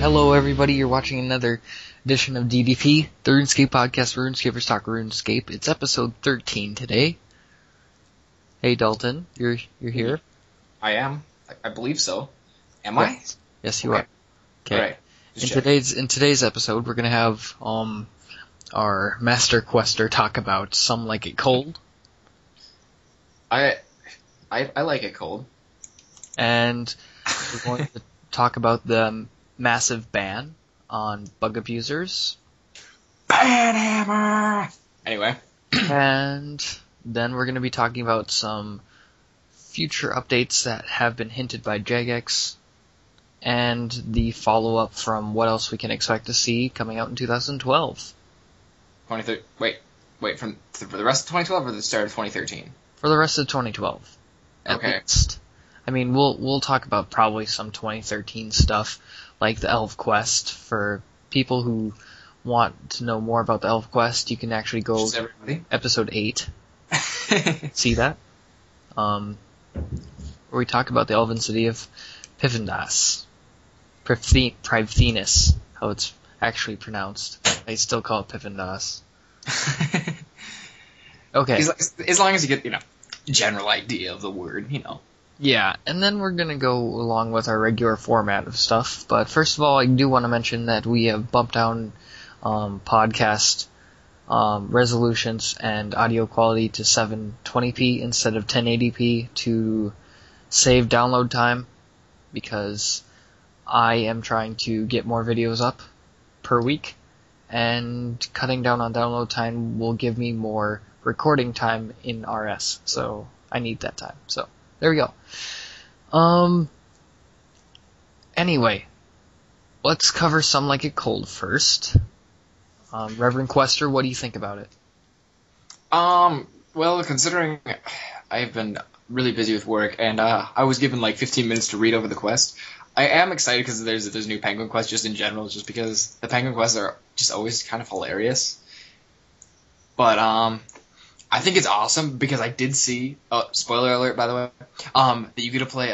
Hello everybody, you're watching another edition of DDP, the RuneScape podcast where RuneScapers talk RuneScape. It's episode 13 today. Hey Dalton, you're here? I am. I believe so. Am I? Yes, you are. Okay. Alright. In today's episode, we're gonna have our master quester talk about Some Like It Cold. I like it cold. And we're going to talk about the massive ban on bug abusers. Ban hammer! Anyway. And then we're going to be talking about some future updates that have been hinted by Jagex, and the follow-up from what else we can expect to see coming out in 2012. Wait, for the rest of 2012 or the start of 2013? For the rest of 2012. At least. I mean, we'll talk about probably some 2013 stuff, like the Elf Quest. For people who want to know more about the Elf Quest, you can actually go to episode 8. See that? Where we talk about the Elven city of Pivendus. Privethinus, how it's actually pronounced. They still call it Pivendus. Okay. As long as you get, general idea of the word, Yeah, and then we're going to go along with our regular format of stuff. But first of all, I do want to mention that we have bumped down podcast resolutions and audio quality to 720p instead of 1080p to save download time, because I am trying to get more videos up per week, and cutting down on download time will give me more recording time in RS, so I need that time. So there we go. Anyway, let's cover Some Like It Cold first. Reverend Quester, what do you think about it? Well, considering I've been really busy with work, and I was given like 15 minutes to read over the quest, I am excited because there's new Penguin quests just in general, just because the Penguin quests are just always kind of hilarious. But, I think it's awesome because I did see, spoiler alert by the way, that you get to play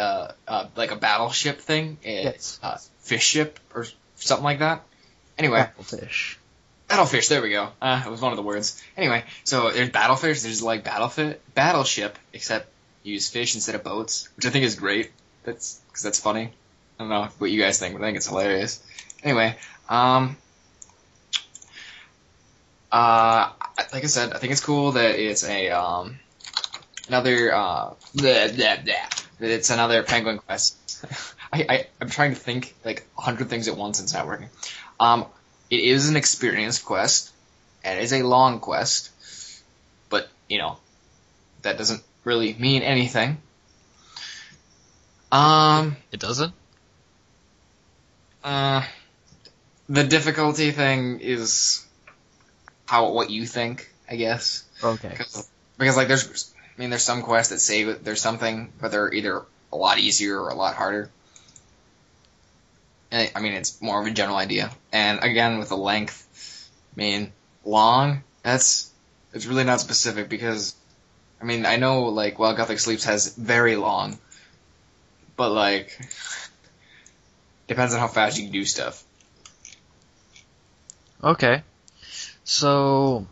like a battleship thing, Yes. Fish ship or something like that. Anyway. Battlefish, there we go. It was one of the words. Anyway, so there's Battlefish, there's like Battleship, except you use fish instead of boats, which I think is great. Because that's funny. I don't know what you guys think, but I think it's hilarious. Anyway, like I said, I think it's cool that it's it's another Penguin quest. I'm trying to think like 100 things at once and it's not working. It is an experience quest, and it is a long quest, but, that doesn't really mean anything. It doesn't? The difficulty thing is what you think, I guess. Okay. Because like, there's some quests that say there's something, but they're either a lot easier or a lot harder. I mean, it's more of a general idea. And again, with the length, long, it's really not specific because, I know, like, While Gothic Sleeps has very long, but, like, depends on how fast you can do stuff. Okay. So,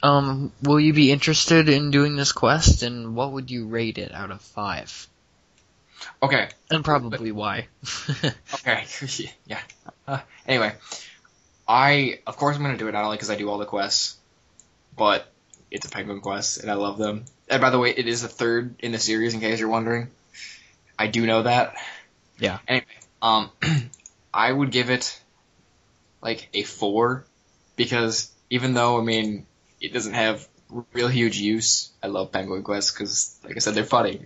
will you be interested in doing this quest, and what would you rate it out of 5? Okay. And probably why. Okay. Yeah. Anyway, of course I'm going to do it not only because I do all the quests, but it's a Penguin quest, and I love them. And by the way, it is the third in the series, in case you're wondering. I do know that. Yeah. Anyway, I would give it, like, a 4, because even though, it doesn't have real huge use, I love Penguin quests, because, like I said, they're funny.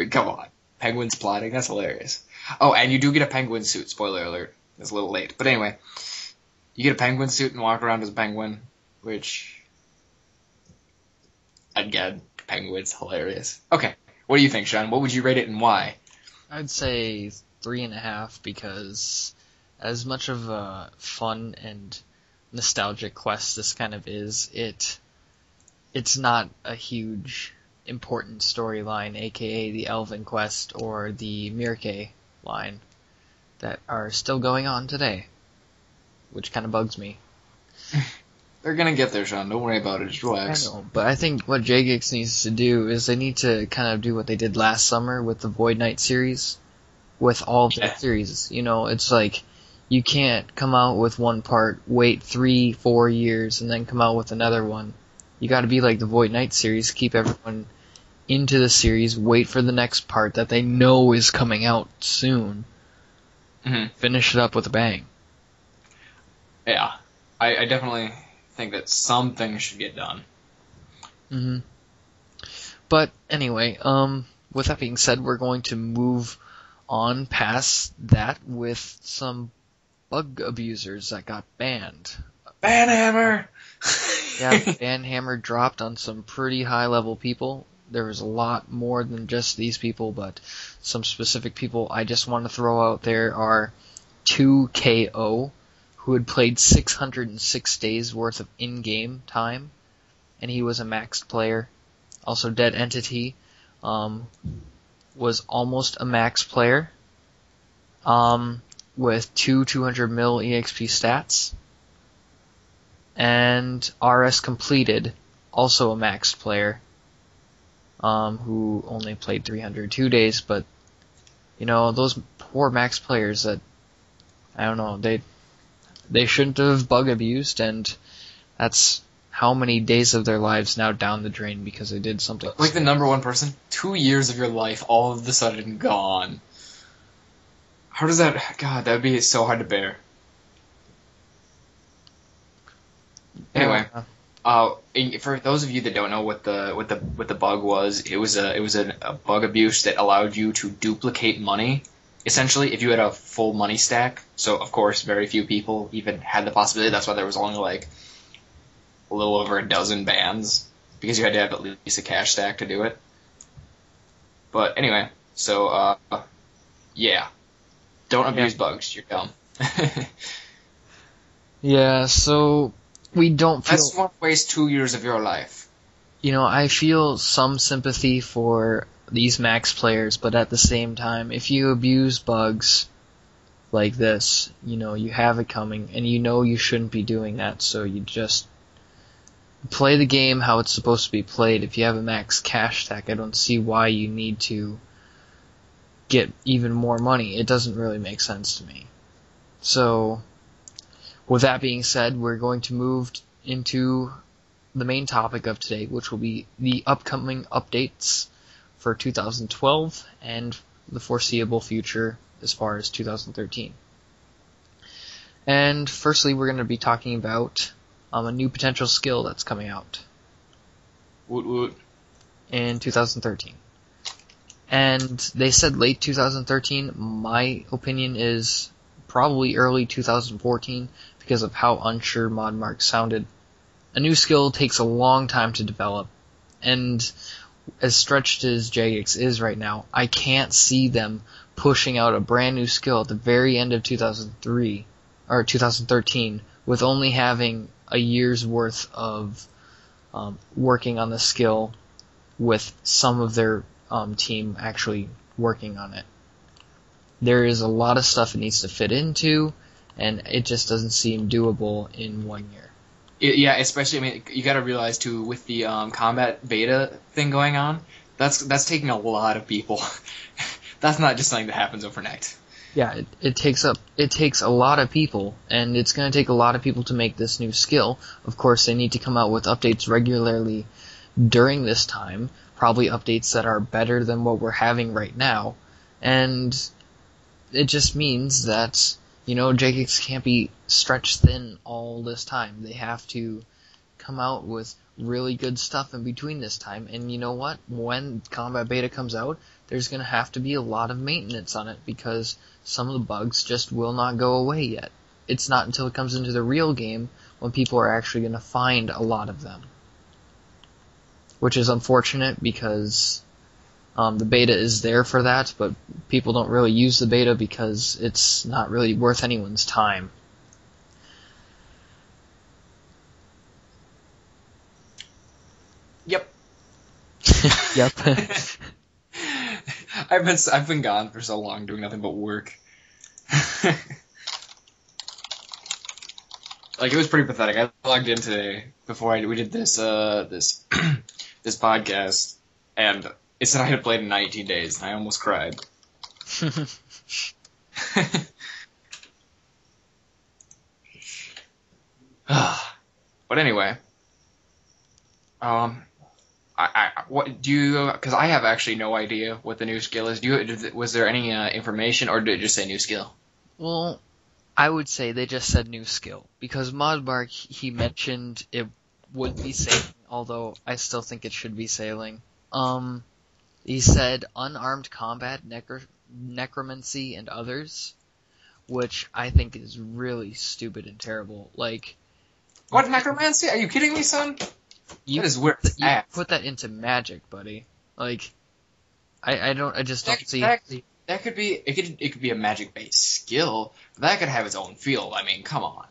Come on. Penguins plotting, that's hilarious. Oh, and you do get a penguin suit, spoiler alert. It's a little late. But anyway, you get a penguin suit and walk around as a penguin, which, again, penguins, hilarious. Okay, what do you think, Sean? What would you rate it and why? I'd say 3.5, because as much of a fun and nostalgic quest this kind of is, it's not a huge important storyline, aka the Elven quest or the Mirke line. that are still going on today, which kind of bugs me. They're gonna get there, Sean. Don't worry about it. Just relax. I know, but I think what JGX needs to do is they need to kind of do what they did last summer with the Void Knight series, with all of their series. You know, it's like, you can't come out with one part, wait 3-4 years, and then come out with another one. You gotta be like the Void Knight series, keep everyone into the series, wait for the next part that they know is coming out soon. Finish it up with a bang. Yeah. I definitely think that something should get done. But anyway, with that being said, we're going to move on past that with some bug abusers that got banned. Banhammer! Yeah, Banhammer dropped on some pretty high level people. There was a lot more than just these people, but some specific people I just want to throw out there are 2KO, who had played 606 days worth of in-game time, and he was a maxed player. Also, Dead Entity was almost a max player, with 200 mil EXP stats. And RS Completed, also a maxed player, who only played 302 days, but, you know, those poor max players that, I don't know, they shouldn't have bug abused, and that's how many days of their lives now down the drain because they did something. Like the number one person, 2 years of your life all of a sudden gone. How does that? God, that would be so hard to bear. Anyway, for those of you that don't know what the bug was, it was a bug abuse that allowed you to duplicate money. Essentially, if you had a full money stack, so of course very few people even had the possibility. That's why there was only like a little over a dozen bans, because you had to have at least a cash stack to do it. But anyway, so yeah, don't abuse bugs. You're dumb. Yeah, so we don't feel. That's what wastes 2 years of your life. You know, I feel some sympathy for these max players, but at the same time, if you abuse bugs like this, you know, you have it coming, and you know you shouldn't be doing that, so you just play the game how it's supposed to be played. If you have a max cash stack, I don't see why you need to get even more money. It doesn't really make sense to me. So, with that being said, we're going to move into the main topic of today, which will be the upcoming updates for 2012 and the foreseeable future as far as 2013. And firstly, we're going to be talking about a new potential skill that's coming out Woot woot. in 2013. And they said late 2013. My opinion is probably early 2014 because of how unsure Modmark sounded. A new skill takes a long time to develop, and as stretched as JX is right now, I can't see them pushing out a brand new skill at the very end of 2013 with only having a year's worth of working on the skill with some of their team actually working on it. There is a lot of stuff it needs to fit into, and it just doesn't seem doable in 1 year. Yeah, especially, I mean, you gotta realize too, with the combat beta thing going on, that's taking a lot of people. That's not just something that happens overnight. Yeah, it takes a lot of people, and it's going to take a lot of people to make this new skill. Of course, they need to come out with updates regularly during this time, probably updates that are better than what we're having right now, and it just means that, you know, JKX can't be stretched thin all this time. They have to come out with really good stuff in between this time, and you know what? When Combat Beta comes out, there's going to have to be a lot of maintenance on it because some of the bugs just will not go away yet. It's not until it comes into the real game when people are actually going to find a lot of them. Which is unfortunate because the beta is there for that, but people don't really use the beta because it's not really worth anyone's time. Yep. Yep. I've been gone for so long doing nothing but work. Like, it was pretty pathetic. I logged in today before we did this this this podcast, and it said I had played in 19 days, and I almost cried. But anyway, what do you? Because I have actually no idea what the new skill is. Was there any information, or did it just say new skill? Well, I would say they just said new skill, because Modmark, he mentioned it would be sailing, although I still think it should be sailing. He said unarmed combat, necromancy, and others, which I think is really stupid and terrible. Like, what, necromancy? Are you kidding me, son? That is where it's at. Put that into magic, buddy. Like, I just don't see. That could be, it could be a magic-based skill, but that could have its own field. I mean, come on.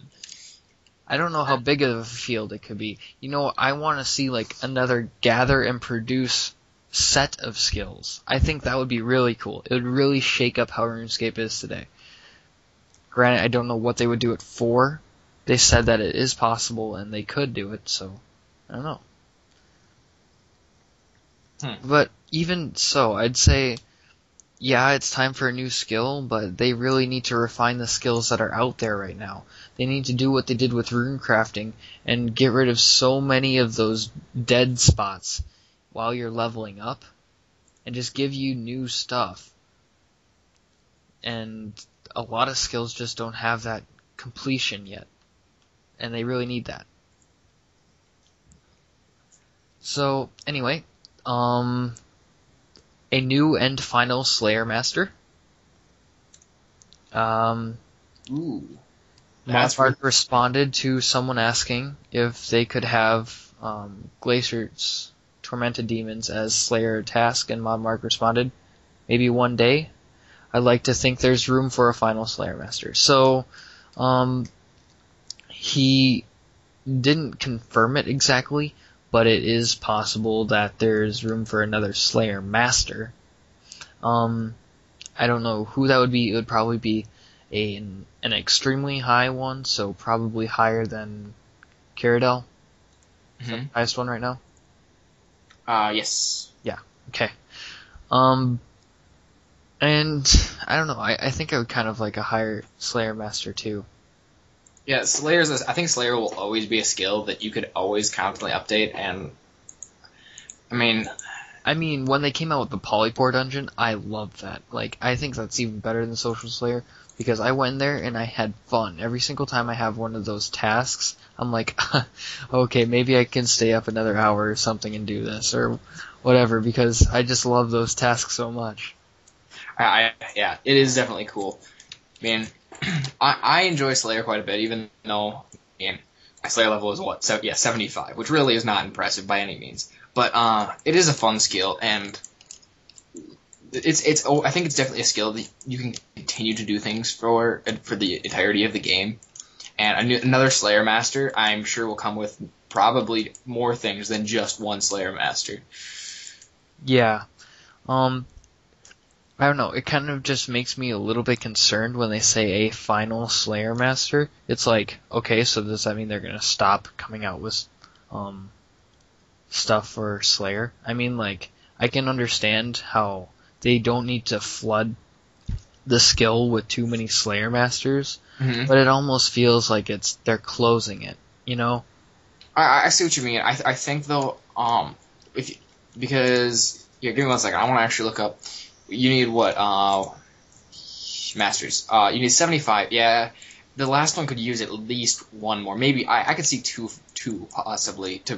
I don't know how big of a field it could be. You know, I want to see, like, another gather and produce set of skills. I think that would be really cool. It would really shake up how RuneScape is today. Granted, I don't know what they would do it for. They said that it is possible and they could do it, so I don't know. But even so, I'd say, yeah, it's time for a new skill, but they really need to refine the skills that are out there right now. They need to do what they did with rune crafting and get rid of so many of those dead spots while you're leveling up and just give you new stuff. And a lot of skills just don't have that completion yet, and they really need that. So, anyway, a new and final Slayer Master. Modmark responded to someone asking if they could have Glacier's Tormented Demons as Slayer task, and Modmark responded, maybe one day. I'd like to think there's room for a final Slayer Master. So, he didn't confirm it exactly, but it is possible that there's room for another Slayer Master. I don't know who that would be. It would probably be an extremely high one, so probably higher than Cyrodiil. Is that the highest one right now? Yes. Yeah, okay. And I don't know, I think I would kind of like a higher Slayer Master too. Yeah, I think Slayer will always be a skill that you could always constantly update, and I mean, when they came out with the Polypore dungeon, I loved that. Like, I think that's even better than Social Slayer, because I went there and I had fun. Every single time I have one of those tasks, I'm like, okay, maybe I can stay up another hour or something and do this, or whatever, because I just love those tasks so much. Yeah, it is definitely cool. I mean, I enjoy Slayer quite a bit, even though, my Slayer level is 75, which really is not impressive by any means. But it is a fun skill, and I think it's definitely a skill that you can continue to do things for the entirety of the game. And another Slayer Master, I'm sure, will come with probably more things than just one Slayer Master. Yeah. I don't know, it kind of just makes me a little bit concerned when they say a final Slayer Master. It's like, okay, so does that mean they're gonna stop coming out with stuff for Slayer? I mean, like, I can understand how they don't need to flood the skill with too many Slayer Masters, but it almost feels like they're closing it, you know? I see what you mean. I think though, because give me 1 second. I want to actually look up. You need what? Masters. You need 75. Yeah, the last one could use at least one more. Maybe I could see two possibly to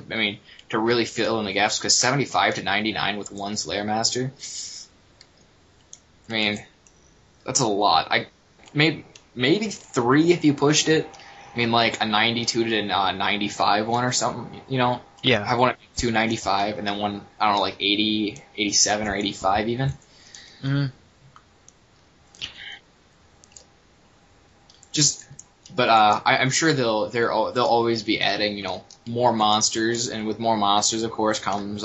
really fill in the gaps, because 75 to 99 with one Slayer Master. I mean, that's a lot. Maybe 3 if you pushed it. I mean, like a 92 to 95 one or something, you know? Yeah. Have one at 295 and then one, I don't know, like 80, 87 or 85 even. But I'm sure they'll always be adding, more monsters, and with more monsters, of course, comes,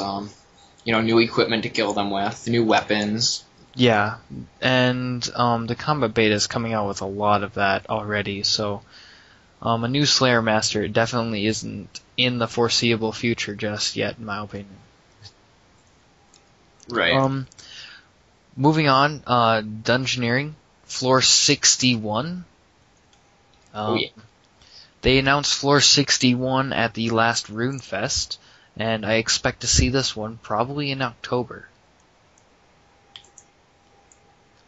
new equipment to kill them with, new weapons, Yeah, and the combat beta is coming out with a lot of that already, so a new Slayer Master definitely isn't in the foreseeable future just yet, in my opinion. Right. Moving on, Dungeoneering, Floor 61. Oh yeah. They announced Floor 61 at the last RuneFest, and I expect to see this one probably in October.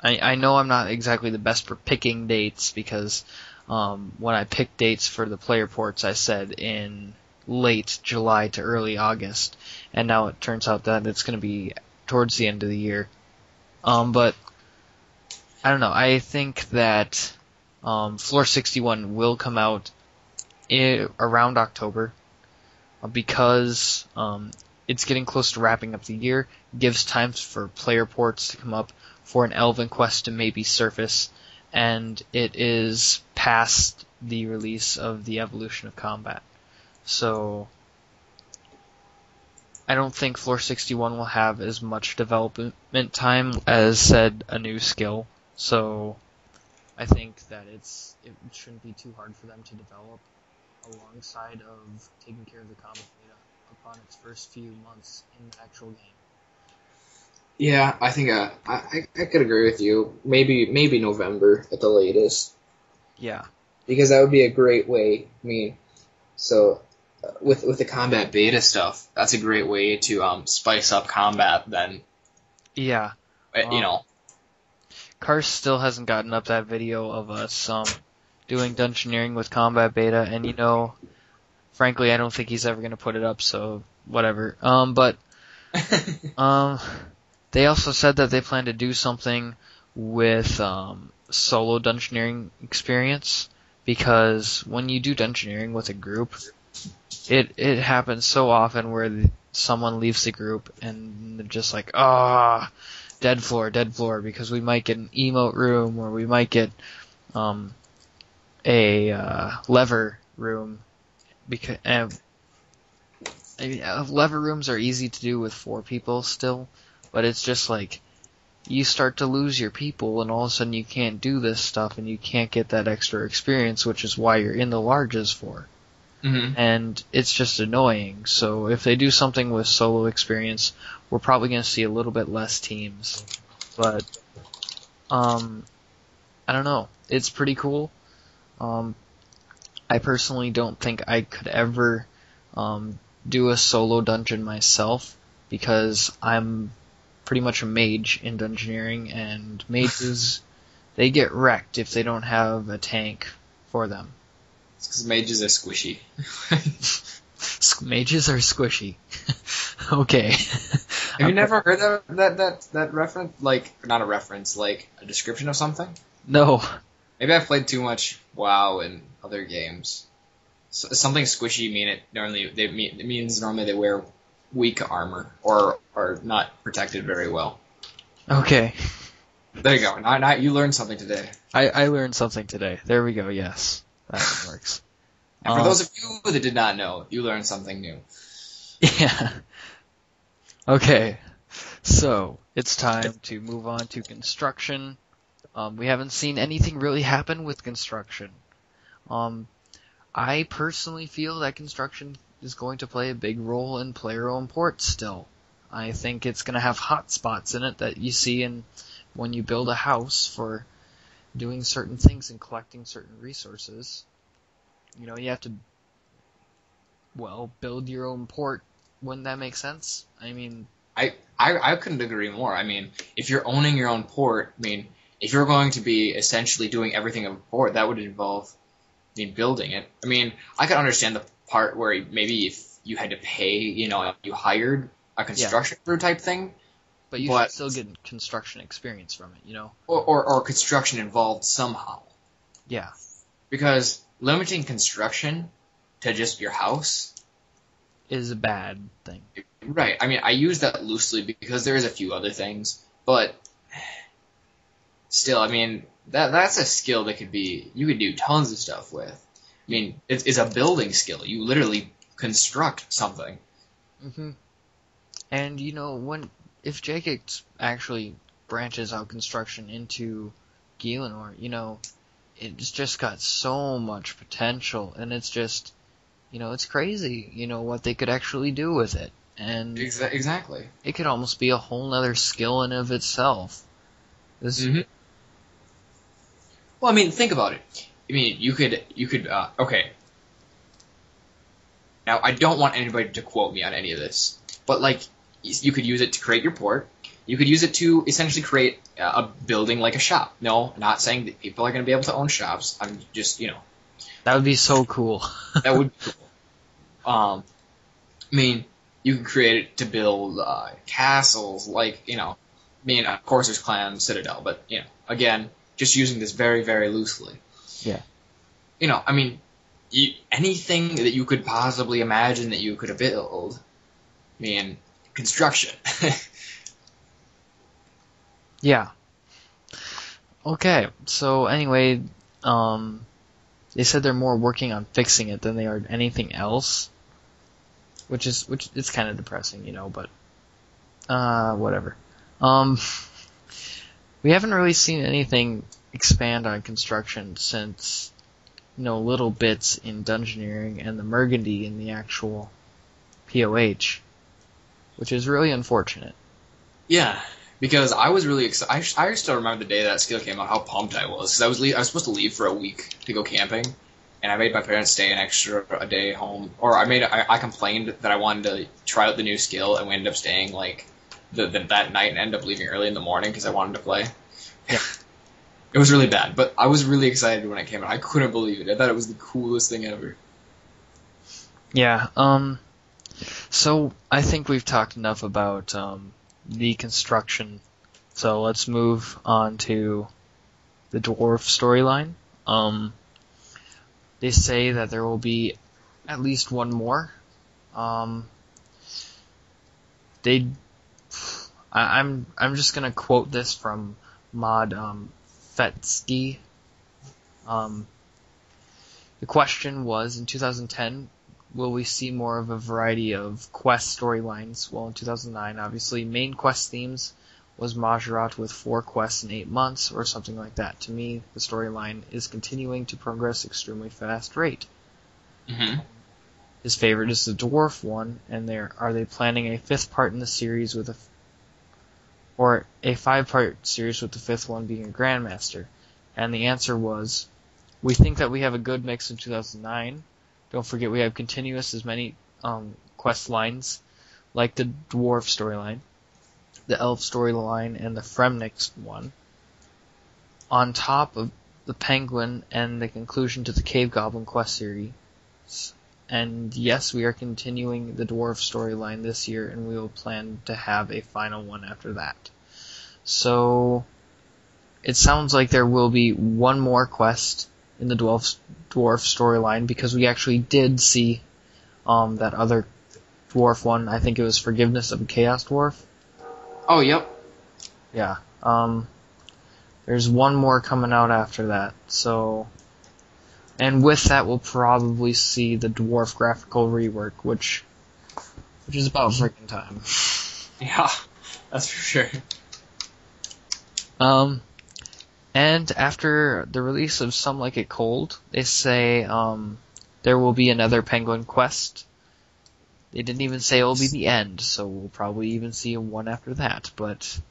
I know I'm not exactly the best for picking dates because when I picked dates for the player ports, I said in late July to early August, and now it turns out that it's going to be towards the end of the year. But I don't know. I think that Floor 61 will come out around October because it's getting close to wrapping up the year. Gives time for player ports to come up, for an Elven quest to maybe surface, and it is past the release of the Evolution of Combat. So I don't think Floor 61 will have as much development time as, said, a new skill. So I think that it shouldn't be too hard for them to develop alongside of taking care of the combat beta upon its first few months in the actual game. Yeah, I think I could agree with you. Maybe November at the latest. Yeah. Because that would be a great way. I mean, so with the combat beta stuff, that's a great way to spice up combat. Then Yeah. you know. Kars still hasn't gotten up that video of us doing Dungeoneering with combat beta, and frankly, I don't think he's ever gonna put it up. So whatever. But they also said that they plan to do something with solo Dungeoneering experience, because when you do Dungeoneering with a group, it happens so often where someone leaves the group and they're just like, dead floor, because we might get an emote room, or we might get a lever room, because lever rooms are easy to do with 4 people still, but it's just like you start to lose your people, and all of a sudden you can't do this stuff, and you can't get that extra experience, which is why you're in the larges for. Mm-hmm. And it's just annoying. So if they do something with solo experience, we're probably going to see a little bit less teams. But I don't know. It's pretty cool. I personally don't think I could ever do a solo dungeon myself, because I'm pretty much a mage in Dungeoneering, and mages, they get wrecked if they don't have a tank for them. It's because mages are squishy. Mages are squishy. Okay. Have you never heard that reference? Like, not a reference, like a description of something? No. Maybe I've played too much WoW and other games. So, something squishy means normally they wear weak armor or are not protected very well. Okay. There you go. Now you learned something today. I learned something today. There we go. Yes, that one works. And for those of you that did not know, you learned something new. Yeah. Okay. So it's time to move on to construction. We haven't seen anything really happen with construction. I personally feel that construction is going to play a big role in player-owned ports still. I think it's going to have hotspots in it that you see when you build a house for doing certain things and collecting certain resources. You have to, build your own port. Wouldn't that make sense? I mean, I couldn't agree more. I mean, if you're owning your own port, I mean, if you're going to be essentially doing everything of a port, that would involve building it. I mean, I could understand the part where maybe if you had to pay, you hired a construction crew type thing. But you should still get construction experience from it, Or construction involved somehow. Yeah. Because limiting construction to just your house is a bad thing. Right. I mean, I use that loosely because there is a few other things, but still, I mean, that's a skill that you could do tons of stuff with. I mean, it's a building skill. You literally construct something. Mm-hmm. And if Jagex actually branches out construction into Gielinor, it's just got so much potential, and it's just, it's crazy, what they could actually do with it. And exactly. It could almost be a whole nother skill in of itself. Mm-hmm. Well, I mean, think about it. I mean, you could, okay. Now, I don't want anybody to quote me on any of this, but, like, you could use it to create your port. You could use it to essentially create a building like a shop. No, not saying that people are going to be able to own shops. I'm just, That would be so cool. That would be cool. I mean, you could create it to build castles, like, of course there's Clan Citadel, but, again, just using this very, very loosely. Yeah. I mean, anything that you could possibly imagine that you could build, I mean, construction. Yeah. Okay, so anyway, they said they're more working on fixing it than they are anything else, which it's kind of depressing, but whatever. We haven't really seen anything expand on construction since, little bits in Dungeoneering and the Mergandy in the actual POH, which is really unfortunate. Yeah. Because I was really excited. I still remember the day that skill came out, how pumped I was. Because I was supposed to leave for a week to go camping, and I made my parents stay an extra a day home. Or I complained that I wanted to try out the new skill, and we ended up staying like that night and ended up leaving early in the morning because I wanted to play. Yeah. It was really bad, but I was really excited when it came out. I couldn't believe it. I thought it was the coolest thing ever. Yeah. So I think we've talked enough about the construction, so let's move on to the dwarf storyline. They say that there will be at least one more. I'm just gonna quote this from Mod Fetsky. The question was, in 2010, will we see more of a variety of quest storylines? Well, in 2009, obviously, main quest themes was Majorat with 4 quests in 8 months, or something like that. To me, the storyline is continuing to progress extremely fast rate. Mm-hmm. His favorite is the dwarf one, and are they planning a 5th part in the series or a 5-part series with the 5th one being a Grandmaster? And the answer was, we think that we have a good mix in 2009. Don't forget we have continuous as many quest lines, like the dwarf storyline, the elf storyline, and the Fremnix one, on top of the penguin and the conclusion to the cave goblin quest series. And yes, we are continuing the dwarf storyline this year, and we will plan to have a final one after that. So it sounds like there will be one more quest in the dwarf storyline, because we actually did see that other dwarf one. I think it was Forgiveness of a Chaos Dwarf. Oh, yep. Yeah. There's one more coming out after that. So, and with that, we'll probably see the dwarf graphical rework, which is about freaking time. Yeah, that's for sure. And after the release of Some Like It Cold, they say there will be another Penguin quest. They didn't even say it will be the end, so we'll probably even see one after that. But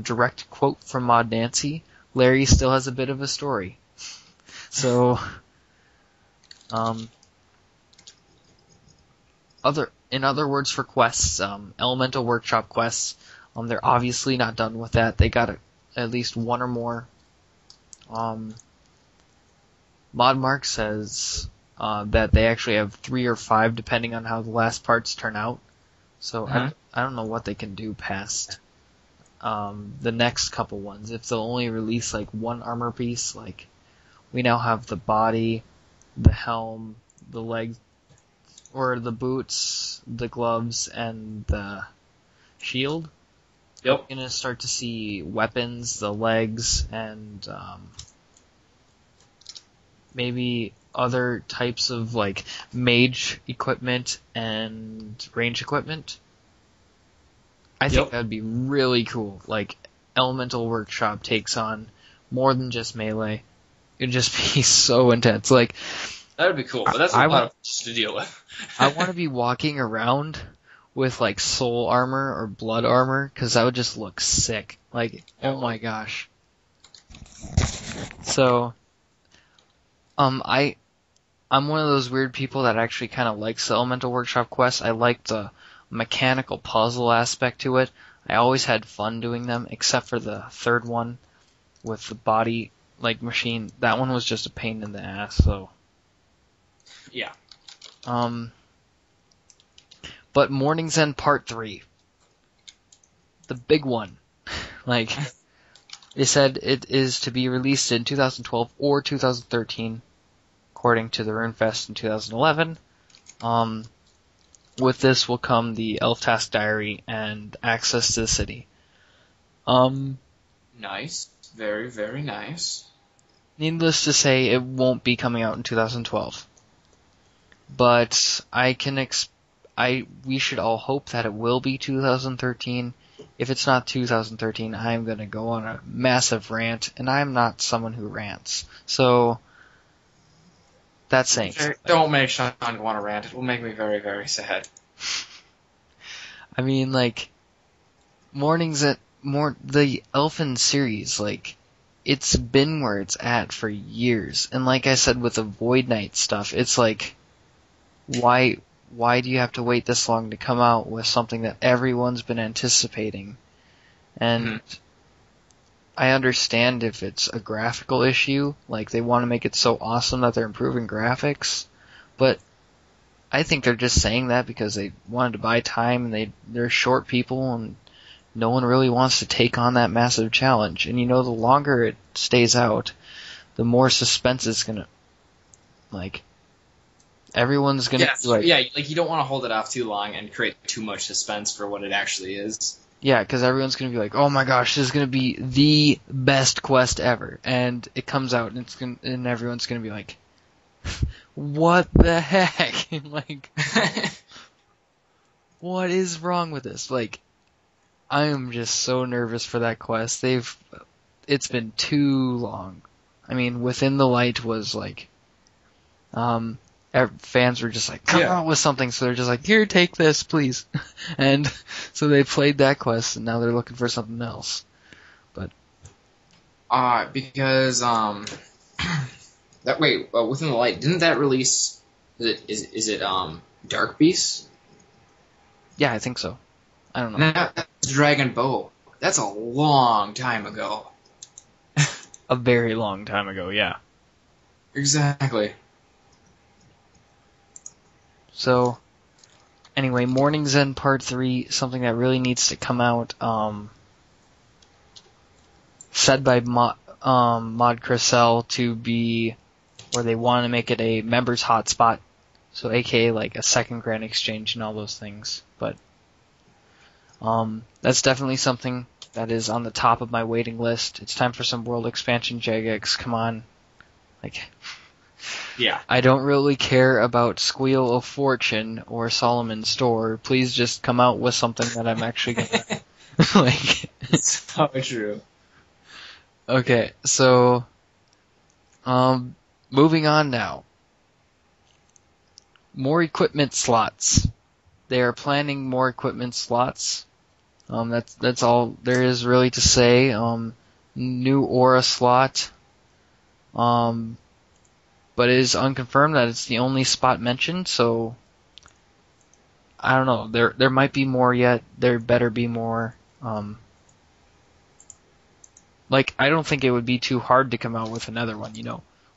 direct quote from Mod Nancy, Larry still has a bit of a story. So, in other words for quests, Elemental Workshop quests, they're obviously not done with that. They got at least one or more. Mod Mark says that they actually have 3 or 5 depending on how the last parts turn out. So I don't know what they can do past the next couple ones. If they'll only release like one armor piece, like we now have the body, the helm, the legs, or the boots, the gloves, and the shield. Yep. We're gonna start to see weapons, the legs, and maybe other types of like mage equipment and range equipment. I think that'd be really cool. Like Elemental Workshop takes on more than just melee, it'd just be so intense. Like, That would be cool, but that's a lot to deal with. I want to be walking around with like soul armor or blood armor, because that would just look sick. Like, oh my gosh. So, I'm one of those weird people that actually kind of likes the Elemental Workshop quest. I like the mechanical puzzle aspect to it. I always had fun doing them, except for the third one with the body like machine. That one was just a pain in the ass. So yeah. But Morning's End Part 3, the big one. Like, they said it is to be released in 2012 or 2013, according to the RuneFest in 2011. With this will come the Elf Task Diary and access to the city. Nice. Very, very nice. Needless to say, it won't be coming out in 2012. But we should all hope that it will be 2013. If it's not 2013, I'm gonna go on a massive rant, and I'm not someone who rants. So, that's saying. Don't make Sean go on a rant. It will make me very, very sad. I mean, like, the Elfin series, like, it's been where it's at for years. And like I said with the Void Knight stuff, it's like, why do you have to wait this long to come out with something that everyone's been anticipating? And I understand if it's a graphical issue, like they want to make it so awesome that they're improving graphics, but I think they're just saying that because they wanted to buy time and they're short people and no one really wants to take on that massive challenge. And the longer it stays out, the more suspense it's gonna, like, everyone's gonna be like... Yeah, like you don't want to hold it off too long and create too much suspense for what it actually is. Yeah, because everyone's gonna be like, oh my gosh, this is gonna be the best quest ever. And it comes out and everyone's gonna be like, what the heck? Like, what is wrong with this? Like, I am just so nervous for that quest. It's been too long. I mean, Within the Light was like, fans were just like, come out with something, so they're just like, here, take this, please. And so they played that quest, and now they're looking for something else. But because Within the Light, didn't that release? Is it Dark Beast? Yeah, I think so. I don't know. That's Dragon Bow. That's a long time ago. A very long time ago, yeah. Exactly. So, anyway, Morning's End Part 3, something that really needs to come out, said by Mod Crystal to be where they want to make it a members hotspot, so aka like a second Grand Exchange and all those things. But that's definitely something that is on the top of my waiting list. It's time for some world expansion, Jagex. Come on. Like, yeah. I don't really care about Squeal of Fortune or Solomon's Store. Please just come out with something that I'm actually gonna like. It's so true. Okay, so moving on now. More equipment slots. They are planning more equipment slots. That's all there is really to say. New aura slot. But it is unconfirmed that it's the only spot mentioned, so I don't know. There might be more yet. There better be more. Like, I don't think it would be too hard to come out with another one,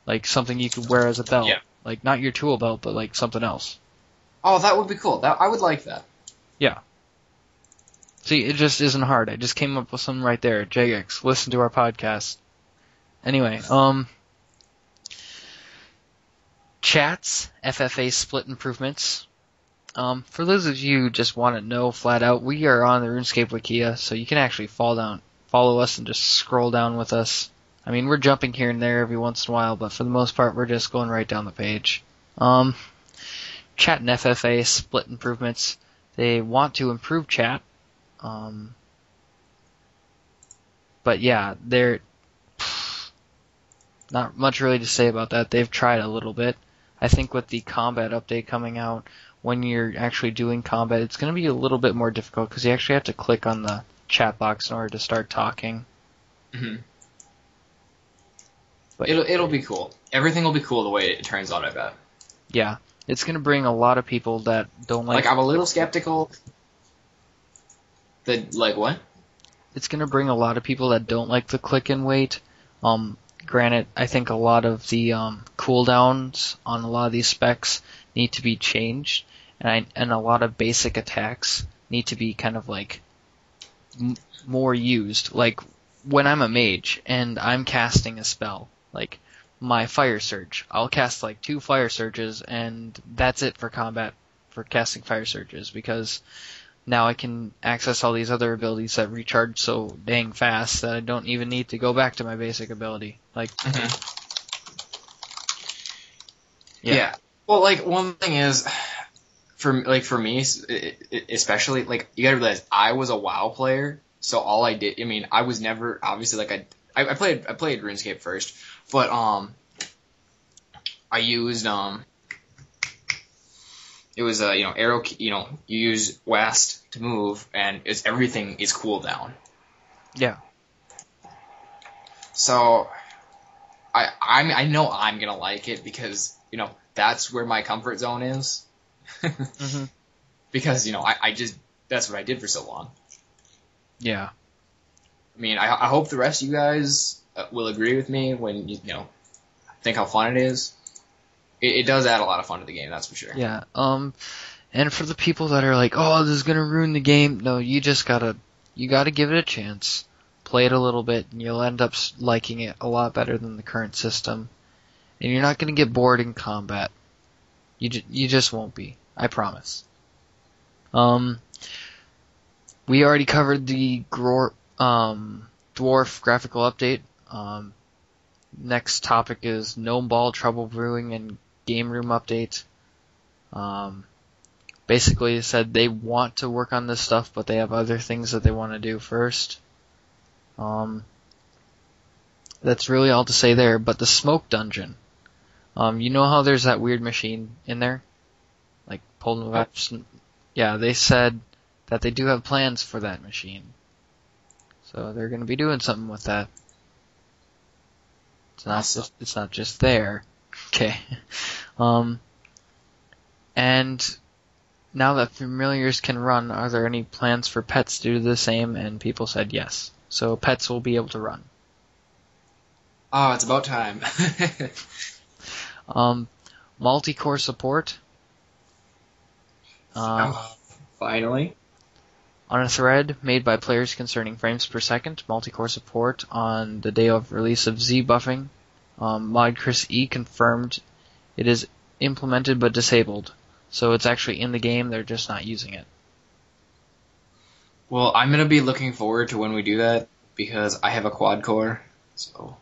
like something you could wear as a belt. Yeah. Like, not your tool belt, but like something else. Oh, that would be cool. I would like that. Yeah. See, it just isn't hard. I just came up with something right there. Jagex, listen to our podcast. Anyway, chats, FFA split improvements. For those of you who just want to know flat out, we are on the RuneScape Wikia, so you can actually follow us and just scroll down with us. I mean, we're jumping here and there every once in a while, but for the most part, we're just going right down the page. Chat and FFA split improvements. They want to improve chat. But yeah, they're not much really to say about that. They've tried a little bit. I think with the combat update coming out, when you're actually doing combat, it's going to be a little bit more difficult because you actually have to click on the chat box in order to start talking. Mm-hmm. But It'll be cool. Everything will be cool the way it turns out, I bet. yeah, it's going to bring a lot of people that don't like... I'm a little skeptical that, what? It's going to bring a lot of people that don't like the click and wait. Granted, I think a lot of the cooldowns on a lot of these specs need to be changed, and a lot of basic attacks need to be kind of more used. Like when I'm a mage and I'm casting a spell, like my fire surge, I'll cast 2 fire surges, and that's it for combat for casting fire surges, because now I can access all these other abilities that recharge so dang fast that I don't even need to go back to my basic ability. Yeah. Well, one thing is, for me, especially, you gotta realize, I was a WoW player, so all I did, I was never, obviously, I played RuneScape first, but, I used, it was arrow, you use west to move, and everything is cooldown. Yeah. So, I know I'm gonna like it because, that's where my comfort zone is. Mm-hmm. Because, I just, that's what I did for so long. Yeah. I hope the rest of you guys will agree with me when you think how fun it is. It does add a lot of fun to the game, that's for sure. Yeah. And for the people that are like, oh, this is gonna ruin the game, no, you gotta give it a chance. Play it a little bit, and you'll end up liking it a lot better than the current system. And you're not gonna get bored in combat. You just won't be. I promise. We already covered the dwarf graphical update. Next topic is Gnome Ball trouble brewing and game room update. Basically it said they want to work on this stuff, but they have other things that they want to do first. That's really all to say there, but the smoke dungeon. You know how there's that weird machine in there? Pulling vibes? Yeah, they said that they do have plans for that machine. So they're gonna be doing something with that. It's not just there. Okay. And now that familiars can run, are there any plans for pets to do the same? And people said yes. So pets will be able to run. Oh, it's about time. Multi-core support. Finally. On a thread made by players concerning frames per second, multi-core support on the day of release of Z buffing. Mod Chris E confirmed it is implemented but disabled. So it's actually in the game, they're just not using it. Well, I'm gonna be looking forward to when we do that, because I have a quad core, so...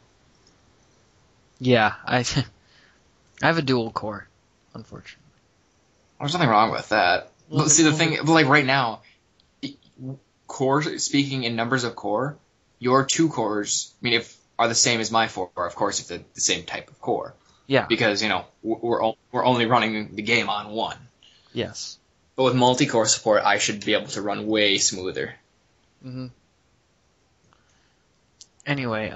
Yeah, I have a dual core, unfortunately. There's nothing wrong with that. But see, the thing, right now, core, speaking in numbers of core, your 2 cores, are the same as my 4, of course, if they're the same type of core. Yeah. Because, we're only running the game on 1. Yes. But with multi-core support, I should be able to run way smoother. Mm-hmm. Anyway,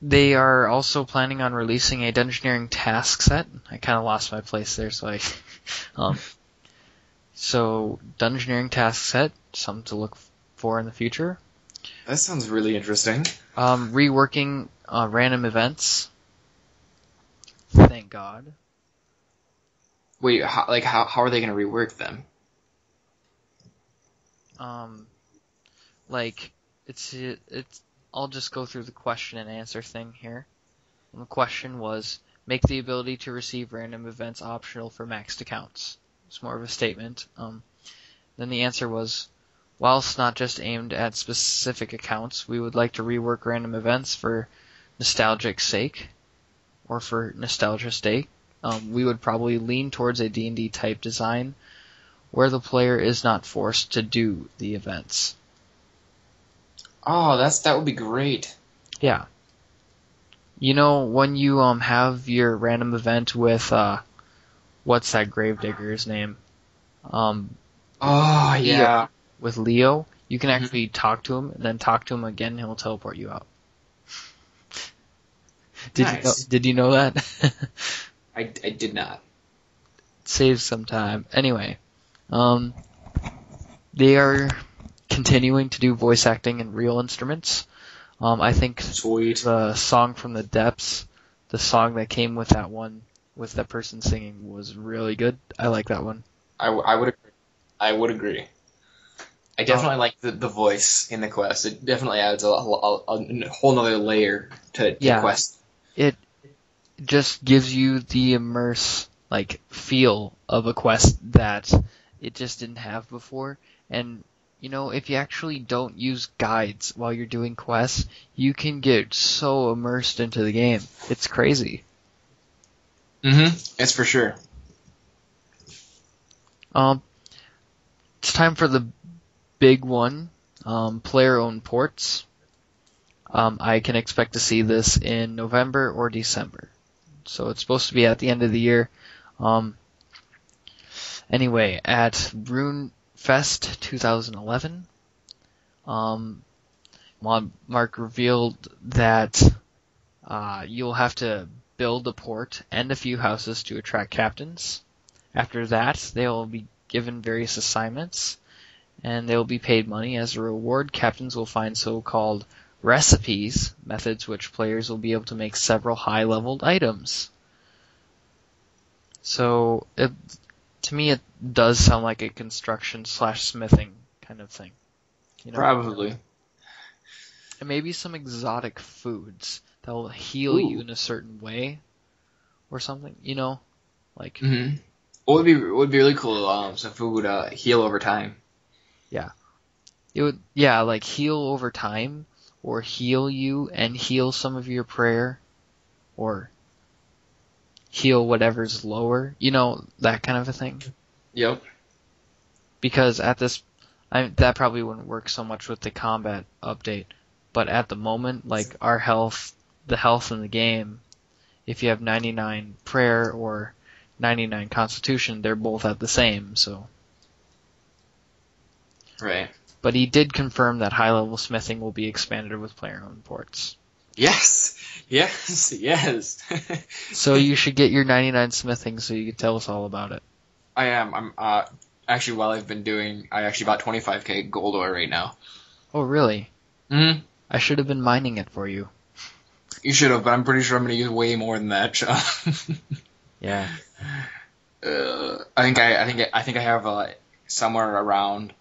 they are also planning on releasing a Dungeoneering task set. I kind of lost my place there, so so Dungeoneering task set, something to look for in the future. That sounds really interesting. Reworking random events. Thank God. Wait, how are they going to rework them? It's. I'll just go through the question and answer thing here. And the question was, make the ability to receive random events optional for maxed accounts. It's more of a statement. Then the answer was, whilst not just aimed at specific accounts, we would like to rework random events for nostalgic sake, or for nostalgia's sake. We would probably lean towards a D&D type design, where the player is not forced to do the events. Oh, that would be great. Yeah. You know, when you have your random event with what's that gravedigger's name? Oh, Leo. yeah. With Leo, you can Mhm. actually talk to him and then talk to him again and he'll teleport you out. Did you know Nice. did you know that? I did not. Saves some time. Anyway, um they are continuing to do voice acting in real instruments. I think Sweet. the song from the depths, the song that came with that one, with that person singing, was really good. I like that one. I would agree. I would agree. I definitely like the voice in the quest. It definitely adds a whole nother layer to Yeah, quest. it just gives you the immerse feel of a quest that it just didn't have before. And you know, if you actually don't use guides while you're doing quests, you can get so immersed into the game. It's crazy. It's for sure. Um, it's time for the big one, player-owned ports. I can expect to see this in November or December. So it's supposed to be at the end of the year. Um, anyway, at RuneFest 2011, Mark revealed that you'll have to build a port and a few houses to attract captains. After that, they'll be given various assignments, and they'll be paid money. As a reward, captains will find so-called recipes, methods which players will be able to make several high-leveled items. So, to me, it does sound like a construction/smithing kind of thing. You know? Probably. And maybe some exotic foods that will heal you Ooh. in a certain way or something, you know? Like, What would be really cool? Some food would heal over time. yeah. Like heal over time, or heal you and heal some of your prayer, or heal whatever's lower, you know, that kind of a thing. Yep. Because that probably wouldn't work so much with the combat update, but at the moment, like our health, the health in the game, if you have 99 prayer or 99 constitution, they're both at the same, so. Right. But he did confirm that high-level smithing will be expanded with player-owned ports. Yes. Yes. Yes. So you should get your 99 smithing so you can tell us all about it. I am. I'm actually while I've been doing, I actually bought 25k gold ore right now. Oh, really? Mm-hmm. I should have been mining it for you. You should have, but I'm pretty sure I'm gonna use way more than that. Yeah. I think I have somewhere around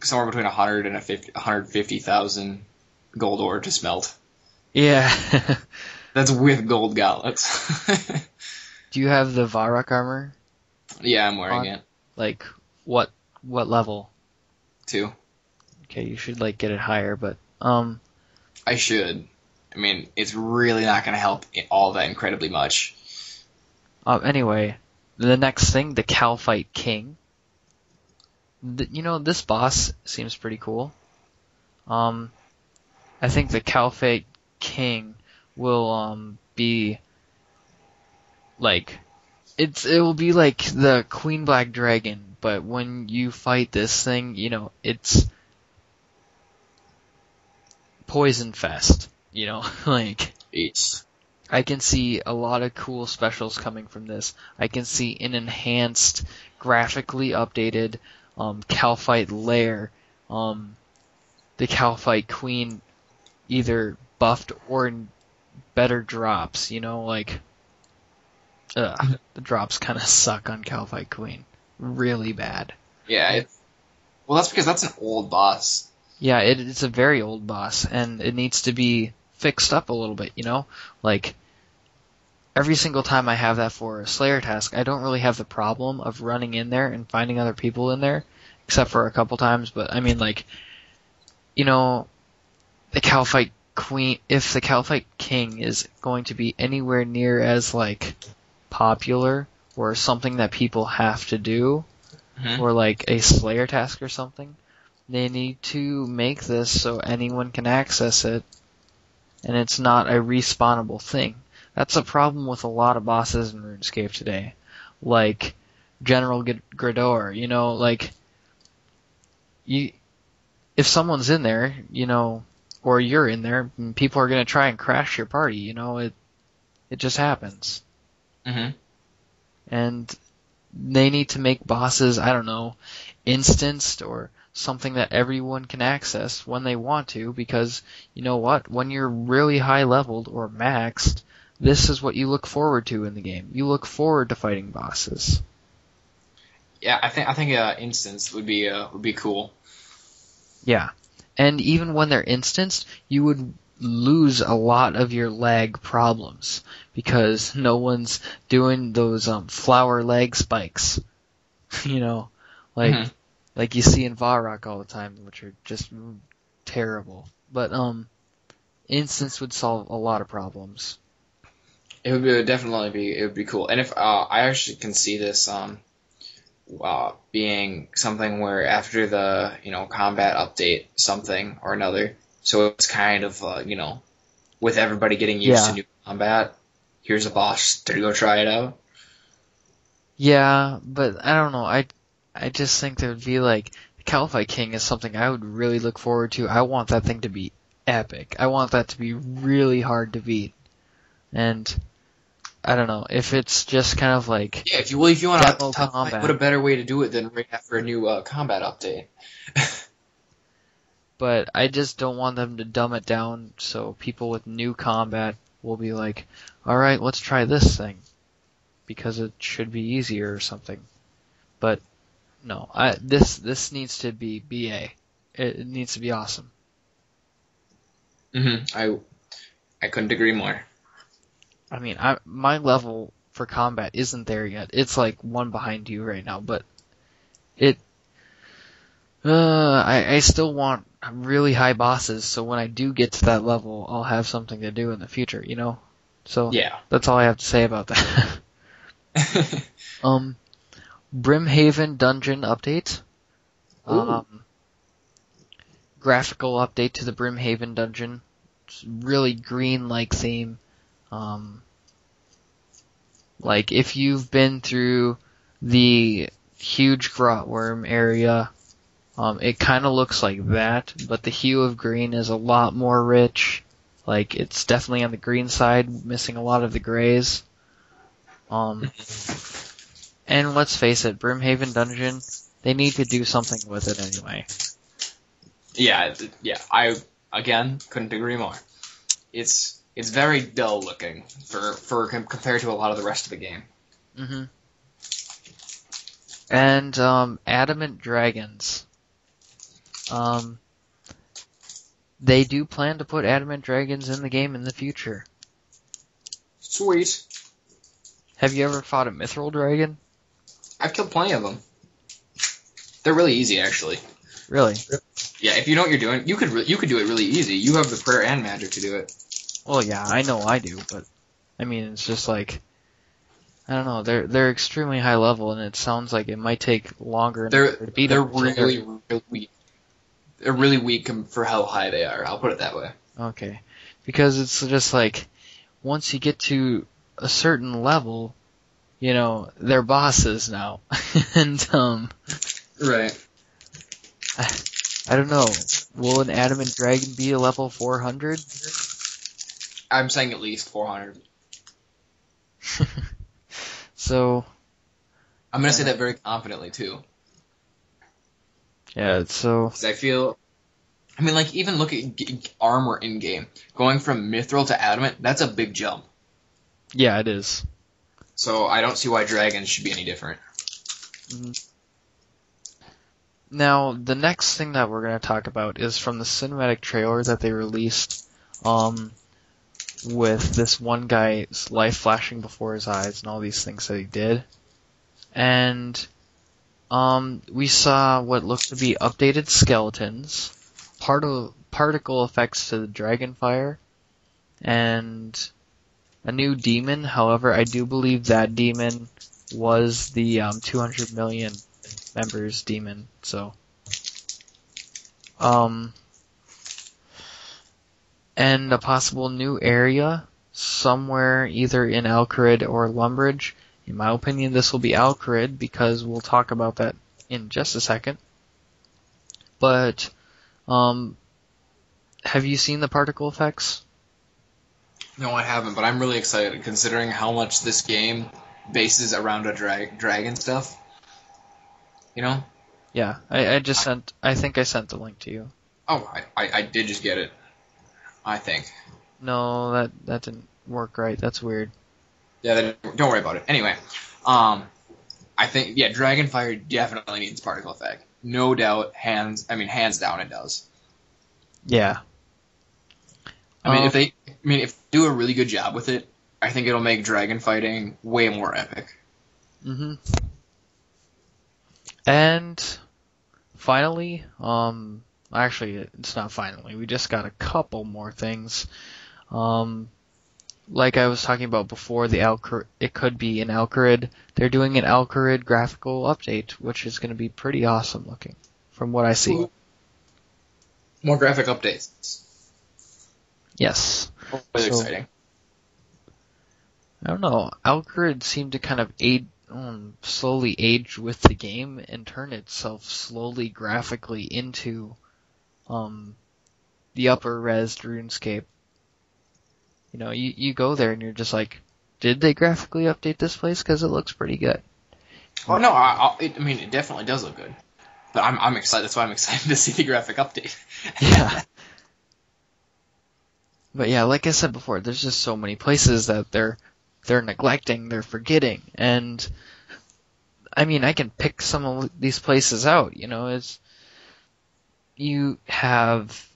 somewhere between 100 and 150,000 gold ore to smelt. Yeah. That's with gold gauntlets. Do you have the Varrock armor? Yeah, I'm wearing it. Like, what level? 2. Okay, you should get it higher, but I should. I mean, it's really not gonna help all that incredibly much. Anyway, the next thing, the Calphite King. You know, this boss seems pretty cool. I think the Calphite King will be it will be like the Queen Black Dragon, but when you fight this thing, you know, it's Poison Fest, you know, It's I can see a lot of cool specials coming from this. I can see an enhanced, graphically updated Calphite lair, the Calphite Queen either buffed or in better drops, you know, the drops kind of suck on Calphite Queen. Really bad. yeah. Well, that's because that's an old boss. Yeah, it's a very old boss, and it needs to be fixed up a little bit, you know? Every single time I have that for a Slayer task, I don't really have the problem of running in there and finding other people in there, except for a couple times, but I mean, you know, the Calphite Queen, if the Calphite King is going to be anywhere near as, popular, or something that people have to do, or a Slayer task or something, They need to make this so anyone can access it, and it's not a respawnable thing. That's a problem with a lot of bosses in RuneScape today. Like General Grador, like if someone's in there, or you're in there, people are gonna try and crash your party, it just happens. Mm-hmm. And they need to make bosses, I don't know, instanced or something that everyone can access when they want to, because you know what? When you're really high leveled or maxed, this is what you look forward to in the game. You look forward to fighting bosses. Yeah, I think instance would be cool. Yeah. And even when they're instanced, you would lose a lot of your lag problems because no one's doing those flower lag spikes. Mhm. Like you see in Varrock all the time, which are just terrible. But instance would solve a lot of problems. It would be cool. And if I actually can see this being something where after the combat update something or another, so it's kind of with everybody getting used to new combat. Here's a boss. There you go. Try it out. Yeah, but I don't know. I just think there would be like the Calify King is something I would really look forward to. I want that thing to be epic. I want that to be really hard to beat. And I don't know if it's just kind of like Yeah, if you want to demo combat. what a better way to do it than right after a new combat update. But I just don't want them to dumb it down so people with new combat will be like, alright, let's try this thing. Because it should be easier or something. But no, this needs to be BA. It needs to be awesome. I couldn't agree more. I mean, my level for combat isn't there yet. It's like one behind you right now, but I still want really high bosses, so when I do get to that level, I'll have something to do in the future, So Yeah. that's all I have to say about that. Brimhaven dungeon update. Graphical update to the Brimhaven dungeon. It's really green-like theme. Like if you've been through the huge grotworm area, it kind of looks like that, but the hue of green is a lot more rich. Like it's definitely on the green side, missing a lot of the grays. And let's face it, Brimhaven Dungeon, they need to do something with it anyway. Yeah, I again couldn't agree more. It's very dull looking for compared to a lot of the rest of the game. Mm-hmm. And Adamant Dragons. They do plan to put Adamant Dragons in the game in the future. Sweet. Have you ever fought a Mithril Dragon? I've killed plenty of them. They're really easy, actually. Really? Yeah, if you know what you're doing, you could do it really easy. You have the prayer and magic to do it. Well, yeah, I know I do, but I mean, it's just like I don't know. They're extremely high level, and it sounds like it might take longer to beat them. Really weak. They're really weak for how high they are. I'll put it that way. Okay, because it's just like once you get to a certain level, they're bosses now, and Right. I don't know. Will an Adamant Dragon be a level 400? I'm saying at least 400. So I'm gonna say that very confidently too. Yeah, so 'Cause like even look at armor in game. Going from mithril to adamant, that's a big jump. yeah, it is. So I don't see why dragons should be any different. Mm-hmm. Now, the next thing that we're going to talk about is from the cinematic trailer that they released, with this one guy's life flashing before his eyes and all these things that he did. And, we saw what looked to be updated skeletons, particle effects to the Dragonfire, and a new demon. However, I do believe that demon was the 200 million members demon. So Um, and a possible new area somewhere either in Alcarid or Lumbridge. In my opinion, this will be Alcarid because we'll talk about that in just a second. But, have you seen the particle effects? No, I haven't, but I'm really excited considering how much this game bases around a dragon stuff. You know? Yeah, I think I sent the link to you. Oh, I did just get it. I think. No, that didn't work right. That's weird. Yeah, don't worry about it. Anyway, I think, yeah, Dragonfire definitely needs particle effect. No doubt, hands down it does. Yeah. If they do a really good job with it, I think it'll make dragon fighting way more epic. Mm-hmm. And finally, actually, it's not finally. We just got a couple more things. Like I was talking about before, it could be an Alcarid. They're doing an Alcarid graphical update, which is going to be pretty awesome looking, from what I see. Ooh. More graphic updates. Yes. Really exciting. I don't know. Alcarid seemed to kind of slowly age with the game and turn itself slowly graphically into the upper res Runescape. You know, you go there and you're just like, did they graphically update this place? Because it looks pretty good. Oh no, it definitely does look good. But I'm excited. That's why I'm excited to see the graphic update. Yeah. But yeah, like I said before, there's just so many places that they're neglecting, they're forgetting, and I mean, I can pick some of these places out. You know, you have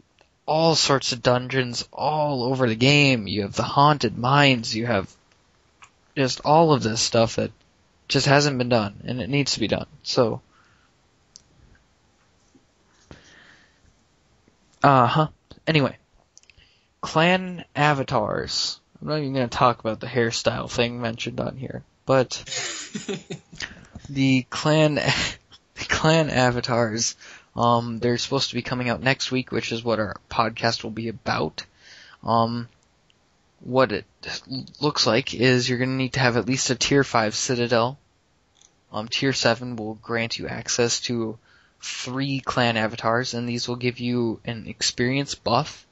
all sorts of dungeons all over the game. You have the haunted mines. You have just all of this stuff that just hasn't been done, and it needs to be done. So, Anyway, clan avatars. I'm not even going to talk about the hairstyle thing mentioned on here, but the clan avatars. They're supposed to be coming out next week, which is what our podcast will be about. What it looks like is you're going to need to have at least a tier 5 citadel. Tier 7 will grant you access to 3 clan avatars, and these will give you an experience buff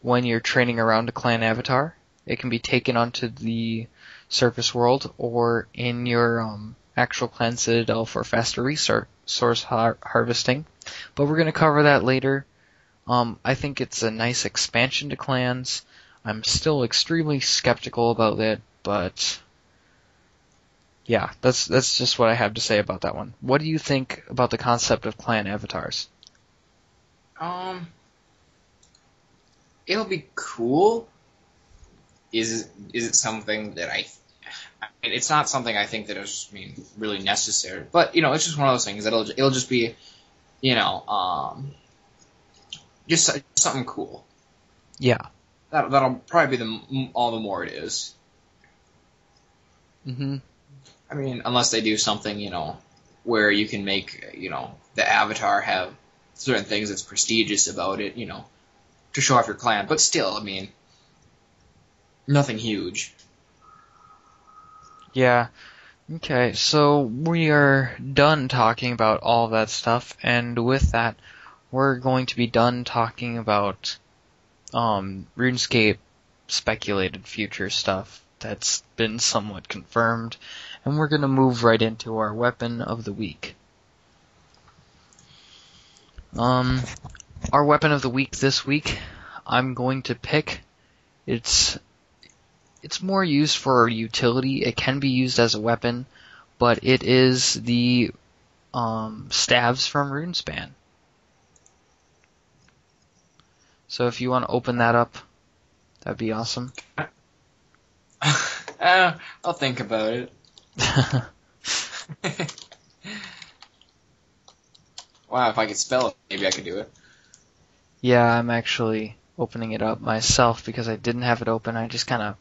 when you're training around a clan avatar. It can be taken onto the surface world or in your actual clan citadel for faster resource harvesting. But we're going to cover that later. I think it's a nice expansion to clans. I'm still extremely skeptical about it, but yeah, that's just what I have to say about that one. What do you think about the concept of clan avatars? It'll be cool. Is it something that it's not something I think that is really necessary, but it's just one of those things that it'll just be, just something cool. Yeah. That'll probably be all the more it is. Mm-hmm. I mean, unless they do something, where you can make, the avatar have certain things that's prestigious about it, to show off your clan. But still, nothing huge. Yeah. Okay, so we are done talking about all that stuff, and with that, we're going to be done talking about RuneScape speculated future stuff that's been somewhat confirmed, and we're going to move right into our weapon of the week. Our weapon of the week this week, I'm going to pick, it's more used for utility. It can be used as a weapon, but it is the staves from Runespan. So if you want to open that up, that'd be awesome. I'll think about it. Wow, if I could spell it, maybe I could do it. Yeah, I'm actually opening it up myself because I didn't have it open. I just kind of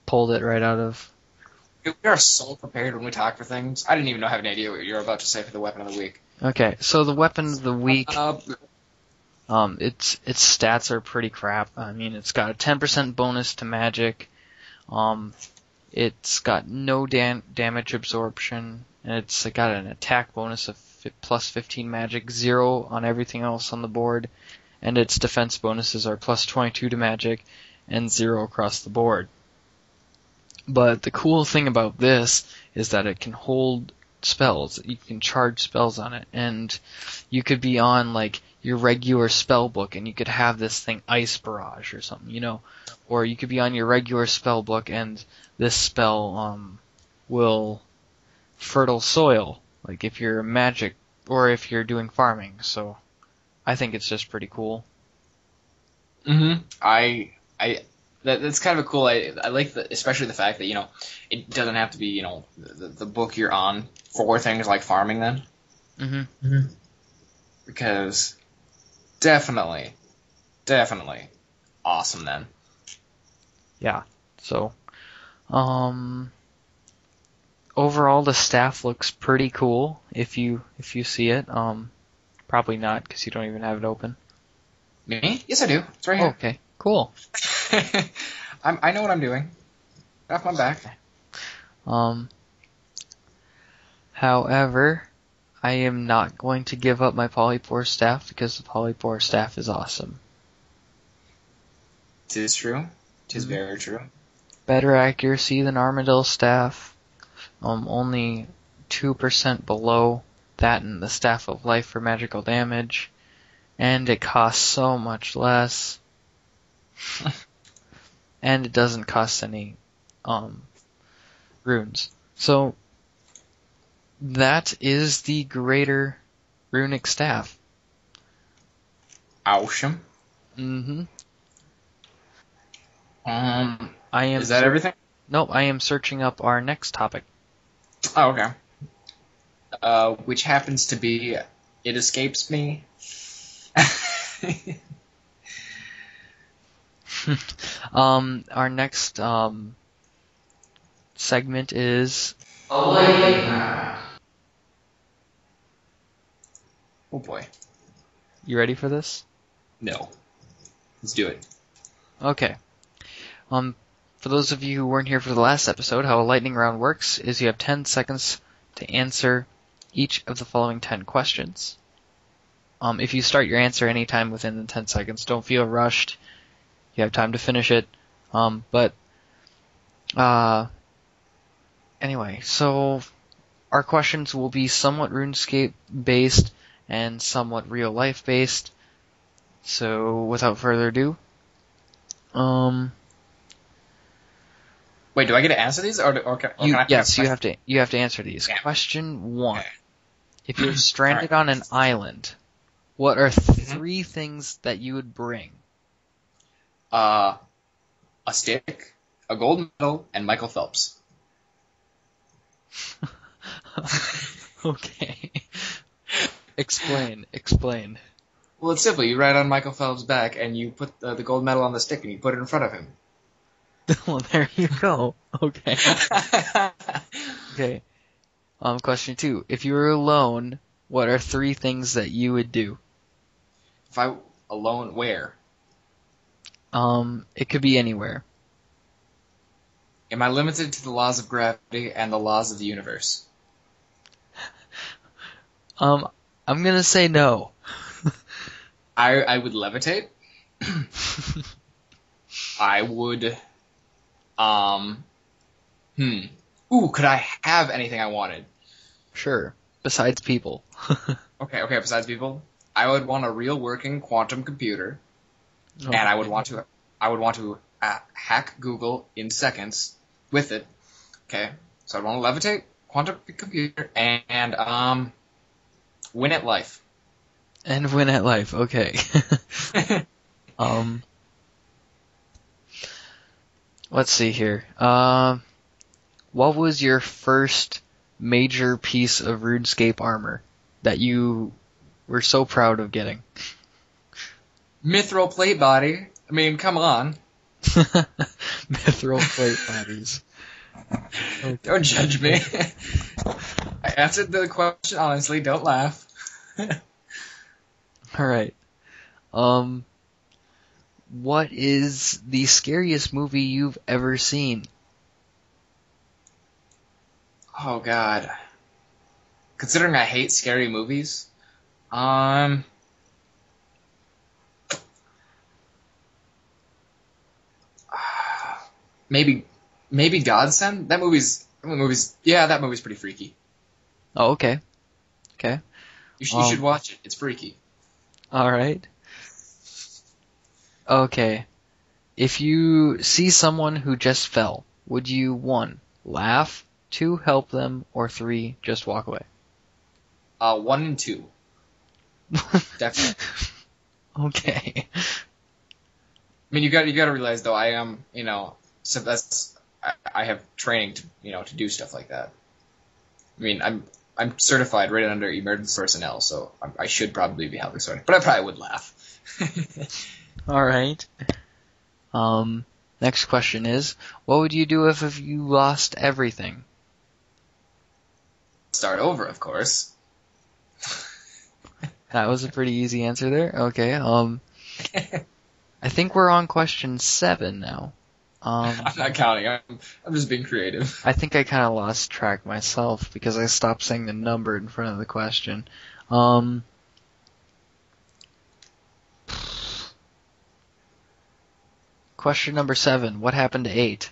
pulled it right out of... We are so prepared when we talk for things. I didn't even have any idea what you're about to say for the weapon of the week. Okay, so the weapon of the week... Its stats are pretty crap. I mean, it's got a 10% bonus to magic. It's got no damage absorption, and it's got an attack bonus of plus 15 magic, 0 on everything else on the board, and its defense bonuses are plus 22 to magic, and 0 across the board. But the cool thing about this is that it can hold spells. You can charge spells on it, and you could be on, like, your regular spell book, and you could have this thing Ice Barrage or something, you know? Or you could be on your regular spell book, and this spell will Fertile Soil, like if you're magic, or if you're doing farming. So I think it's just pretty cool. That's kind of a cool. I like especially the fact that, you know, it doesn't have to be, you know, the book you're on for things like farming then. Because definitely awesome then. Yeah. So, overall the staff looks pretty cool if you see it. Probably not because you don't even have it open. Me? Yes, I do. It's right here. Okay. Cool. I know what I'm doing. Off my back. However, I am not going to give up my Polypore staff because the Polypore staff is awesome. It is true. It is very true. Better accuracy than Armadillo staff. Only 2% below that in the Staff of Life for magical damage. And it costs so much less. And it doesn't cost any runes. So that is the greater runic staff. Awesome. Is that everything? Nope, I am searching up our next topic. Oh, okay. Which happens to be, it escapes me. Our next segment is a lightning round. Oh boy. You ready for this? No. Let's do it. Okay. For those of you who weren't here for the last episode, how a lightning round works is you have 10 seconds to answer each of the following 10 questions. If you start your answer anytime within the 10 seconds, don't feel rushed. You have time to finish it. Anyway, so our questions will be somewhat RuneScape based and somewhat real life based. So without further ado, wait, do I get to answer these, or can I? Yes, you have to answer these. Yeah. Question 1: If you're stranded on an island, what are 3 things that you would bring? A stick, a gold medal, and Michael Phelps. Okay. Explain. Well, it's simple. You ride on Michael Phelps' back, and you put the gold medal on the stick, and you put it in front of him. Well, there you go. Okay. Okay. Question 2. If you were alone, what are 3 things that you would do? If I alone, where? It could be anywhere. Am I limited to the laws of gravity and the laws of the universe? I'm gonna say no. I would levitate. I would, Ooh, could I have anything I wanted? Sure. Besides people. Okay, besides people. I would want a real working quantum computer. Okay. And I would want to hack Google in seconds with it. Okay. So I'd want to levitate, quantum computer, and win at life. And win at life, okay. Let's see here. What was your first major piece of RuneScape armor that you were so proud of getting? Mithril plate body. I mean, come on. Mithril plate bodies. Okay. Don't judge me. I answered the question honestly. Don't laugh. Alright. What is the scariest movie you've ever seen? Oh God. Considering I hate scary movies, maybe Godsend. That movie's pretty freaky. Oh, okay. Okay. You should watch it. It's freaky. Alright. Okay. If you see someone who just fell, would you 1, laugh, 2, help them, or 3, just walk away? 1 and 2. Definitely. Okay. I mean, you got to realize though, I am, I have training to do stuff like that. I mean, I'm certified right under emergency personnel, so I should probably be helping someone, but I probably would laugh. Alright. Next question is, what would you do if you lost everything? Start over, of course. That was a pretty easy answer there. Okay, I think we're on question 7 now. I'm not counting. I'm just being creative. I think I kind of lost track myself because I stopped saying the number in front of the question. Question number 7. What happened to 8?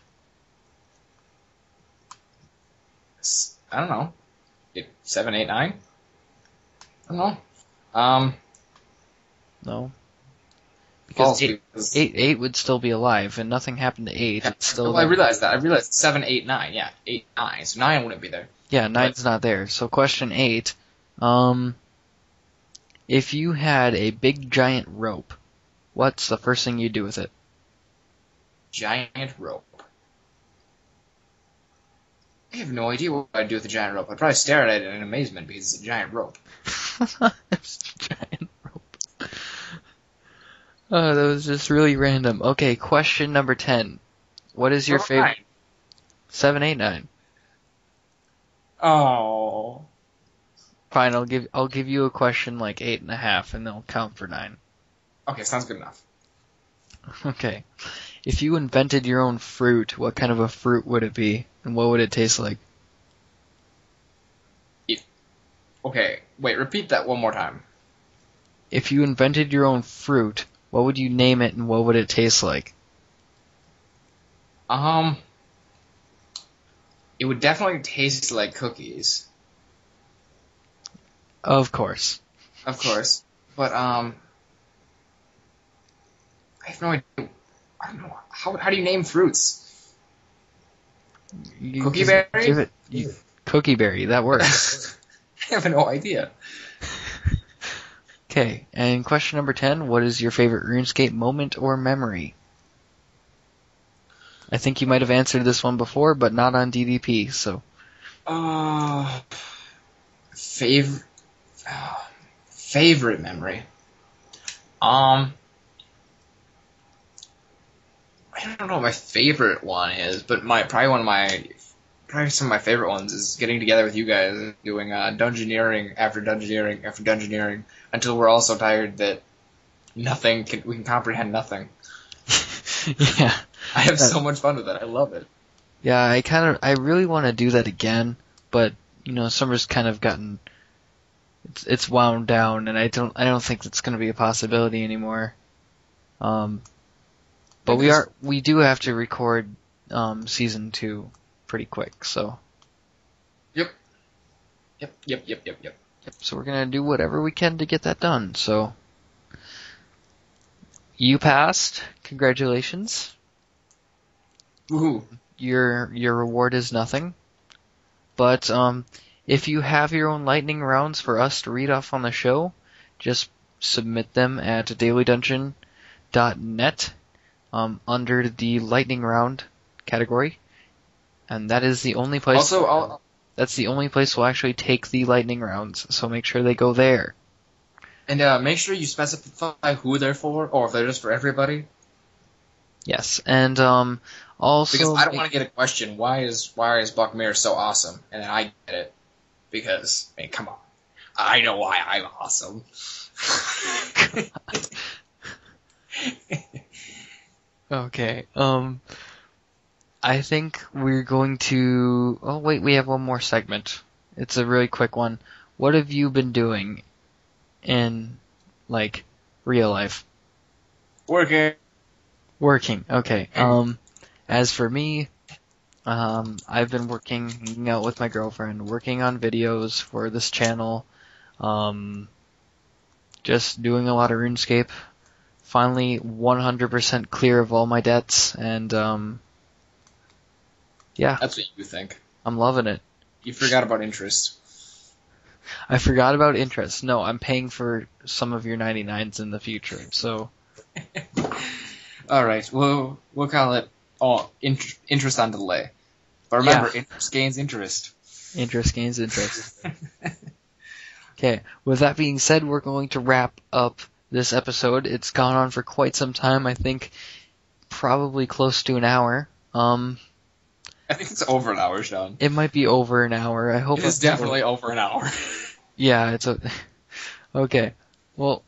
I don't know. 7, 8, 9? I don't know. No. Because 8 would still be alive, and nothing happened to 8. Yeah, it's still I realized that. I realized 7, 8, 9. Yeah, 8, 9. So 9 wouldn't be there. Yeah, 9's not there. So question 8. If you had a big giant rope, what's the first thing you'd do with it? Giant rope. I have no idea what I'd do with a giant rope. I'd probably stare at it in amazement because it's a giant rope. It's a giant rope. Oh, that was just really random. Okay, question number 10. What is your favorite? 7, 8, 9. Oh. Fine, I'll give you a question like 8.5, and they'll count for 9. Okay, sounds good enough. Okay. If you invented your own fruit, what kind of a fruit would it be, and what would it taste like? Okay, wait, repeat that one more time. If you invented your own fruit, what would you name it, and what would it taste like? It would definitely taste like cookies. Of course. Of course. But, I have no idea. I don't know. How do you name fruits? Cookie berry? Cookie berry, that works. I have no idea. Okay, and question number 10, what is your favorite RuneScape moment or memory? I think you might have answered this one before, but not on DDP, so. Favorite memory. I don't know what my favorite one is, but probably some of my favorite ones is getting together with you guys and doing dungeoneering after dungeoneering after dungeoneering until we're all so tired that we can comprehend nothing. Yeah. I have so much fun with it. I love it. Yeah, I really want to do that again, but summer's kind of gotten it's wound down, and I don't think it's going to be a possibility anymore. But we do have to record season 2 pretty quick, so. Yep. So we're gonna do whatever we can to get that done. So you passed. Congratulations. Woohoo. Your reward is nothing. But if you have your own lightning rounds for us to read off on the show, just submit them at dailydungeon.net under the lightning round category, and that is the only place. Also, that's the only place we'll actually take the lightning rounds. So make sure they go there. And make sure you specify who they're for, or if they're just for everybody. Yes, and also because I don't want to get a question. Why is Bukmyhr so awesome? And then I get it because come on, I know why I'm awesome. Okay. I think we're going to. Oh wait, we have one more segment. It's a really quick one. What have you been doing in like real life? Working. Working. Okay. As for me, I've been working, hanging out with my girlfriend, working on videos for this channel. Just doing a lot of RuneScape. Finally, 100% clear of all my debts, and yeah, That's what you think. I'm loving it. You forgot about interest. I forgot about interest. No, I'm paying for some of your 99s in the future, so. Alright, we'll call it interest on delay. But remember, interest gains interest. Interest gains interest. Okay, with that being said, we're going to wrap up this episode. It's gone on for quite some time, I think probably close to an hour. I think it's over an hour, Sean. It might be over an hour. I hope it's definitely over an hour. Yeah, it's okay. Well,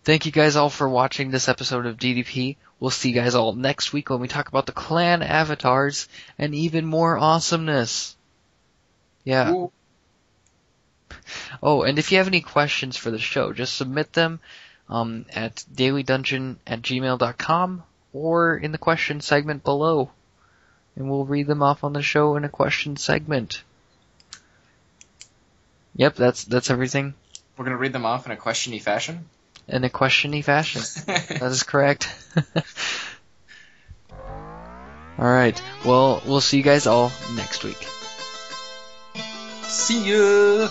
thank you guys all for watching this episode of DDP. We'll see you guys all next week when we talk about the clan avatars and even more awesomeness. Yeah. Ooh. Oh, and if you have any questions for the show, just submit them at dailydungeon@gmail.com or in the question segment below. And we'll read them off on the show in a question segment. Yep, that's everything. We're going to read them off in a question-y fashion? In a question-y fashion. That is correct. Alright, well, we'll see you guys all next week. See ya!